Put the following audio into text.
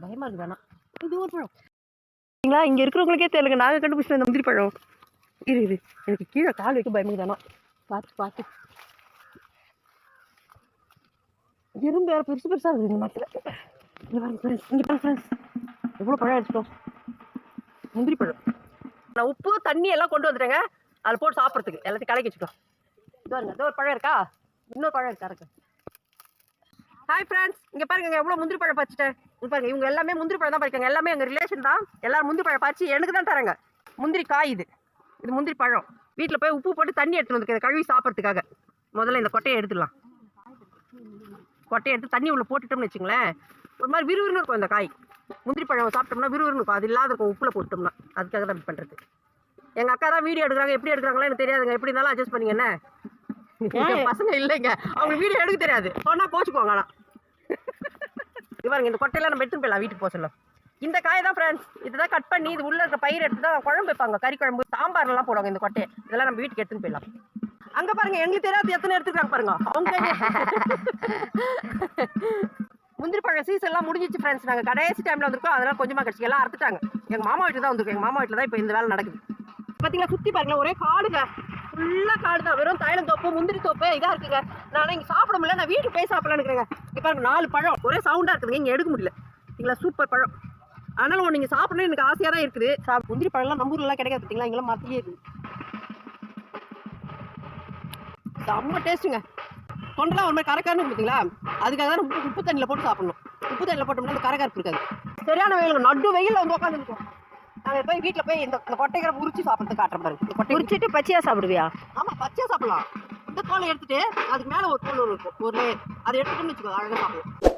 பயமா இருக்கு வேணாம். இது ஒரு பழம் சரிங்களா, இங்கே இருக்கிறவங்களுக்கே தெரியலங்க, நாங்கள் கண்டுபிடிச்சோம் இந்த முந்திரி பழம். இரு எனக்கு கீழே கால் வைக்க பயமுங்க தானே. பார்த்து இரும்பு வேறு பெருசு பெருசாக இருக்குது இந்த மரத்தில். இங்கே பாருங்க ஃப்ரெண்ட்ஸ், இங்கே பாருங்க ஃப்ரெண்ட்ஸ், எவ்வளோ பழம் எடுத்துட்டோம். முந்திரி பழம் நான் உப்பு தண்ணி எல்லாம் கொண்டு வந்துட்டேங்க, அதில் போட்டு சாப்பிட்றதுக்கு எல்லாத்தையும் கலக்கி வச்சுக்கலாம். பாருங்க ஏதோ ஒரு பழம் இருக்கா, இன்னொரு பழம் இருக்கா இருக்கு. ஹாய் ஃப்ரெண்ட்ஸ், இங்கே பாருங்க எவ்வளோ முந்திரி பழம் பறிச்சிட்டேன். பாருங்க இவங்க எல்லாமே முந்திரி பழம் தான் பறிக்காங்க, எல்லாமே எங்கள் ரிலேஷன் தான். எல்லாரும் முந்திரி பழம் பறிச்சு எனக்கு தான் தராங்க. முந்திரி காய் இது முந்திரி பழம். வீட்டில் போய் உப்பு போட்டு தண்ணி எடுத்துட்டு வந்து கழுவி சாப்பிட்றதுக்காக. முதல்ல இந்த கொட்டையை எடுத்துடலாம். கொட்டையை எடுத்து தண்ணி உள்ள போட்டுட்டோம்னு வச்சுங்களேன், ஒரு மாதிரி விறுவிறுன்னு இருக்கும் இந்த காய். முந்திரி பழம் சாப்பிட்டோம்னா விறுவிறுன்னு இருக்கும், அது இல்லாத இருக்கும் உப்புல போட்டோம்னா. அதுக்காக தான் இப்படி பண்ணுறது. எங்கள் அக்கா தான் வீடியோ எடுக்கிறாங்க, எப்படி எடுக்கிறாங்களோ எனக்கு தெரியாதுங்க. எப்படி இருந்தாலும் அட்ஜஸ்ட் பண்ணிங்க என்ன. பசங்க இல்லைங்க, அவங்க வீடியோ எடுக்க தெரியாது, சொன்னால் போச்சுக்குவாங்க. ஆனால் பாருங்க இந்த கொட்டையெல்லாம் நம்ம எடுத்துன்னு போயிடலாம் வீட்டுக்கு போக சொல்ல. இந்த காய் தான் ஃப்ரெண்ட்ஸ், இதுதான் கட் பண்ணி இது உள்ள இருக்க பயிர் எடுத்து தான் குழம்பு வைப்பாங்க, கறி குழம்பு சாம்பார்லாம் போடுவாங்க. இந்த கொட்டையை இதெல்லாம் நம்ம வீட்டுக்கு எடுத்துன்னு போயிடலாம். அங்கே பாருங்க எங்களுக்கு தெரியாது எத்தனை எடுத்துக்கிறாங்க பாருங்க அவங்க. முந்திரி பழம் சீசன்லாம் முடிஞ்சிச்சு ஃப்ரெண்ட்ஸ். நாங்கள் கடைசி டைமில் வந்திருக்கோம், அதெல்லாம் கொஞ்சமாக கிடச்சி எல்லாம் அறுத்துட்டாங்க. எங்கள் மாமா வீட்டில் தான் வந்திருக்கோம், எங்கள் மாமா வீட்டில் தான் இப்போ இந்த வேலை நடக்குது. பார்த்தீங்களா சுற்றி பாருங்களா, ஒரே காடுங்க, ஃபுல்லாக காடு தான். வெறும் தைலம் தோப்பு முந்திரி தோப்பு இதாக இருக்குங்க. நான் இங்கே சாப்பிட முடியல, நான் வீட்டுக்கு போய் சாப்பிடலான்னு இருக்கிறேங்க. இப்போ பாருங்க 4 பழம் ஒரே சவுண்டாக இருக்குதுங்க, இங்கே எடுக்க முடியல. சரிங்களா, சூப்பர் பழம். அதனால நீங்கள் சாப்பிடணும் எனக்கு ஆசையாக தான் இருக்குது. முந்திரி பழம்லாம் நம்ம ஊர்லாம் கிடைக்காது பார்த்தீங்களா, இங்கெல்லாம் மரத்துலேயே இருக்குது. செம்ம டேஸ்ட்டுங்க. தொண்டெல்லாம் ஒரு மாதிரி கரக்காருன்னு பார்த்தீங்களா, அதுக்காக தான் உப்பு தண்ணியில் போட்டு சாப்பிடணும். உப்பு தண்ணியில் போட்டோம்னா அந்த கரக்கரப்பு இருக்காது. சரியான வெயில், நடு வெயிலில் வந்து உட்காந்துருக்கோம். நாங்கள் போய் வீட்டில் போய் இந்த கொட்டைகளை உரிச்சு சாப்பிட்றது காட்டுற பாருங்க. இந்த கொட்டை உரிச்சிட்டு பச்சையாக சாப்பிடுவியா? ஆமாம், பச்சையாக சாப்பிடலாம். இந்த தோலை எடுத்துட்டு அதுக்கு மேலே ஒரு தோல் இருக்கும், ஒரு லேயர், அதை எடுத்துட்டோம்னு வச்சுக்கோ, அழகாக சாப்பிடலாம்.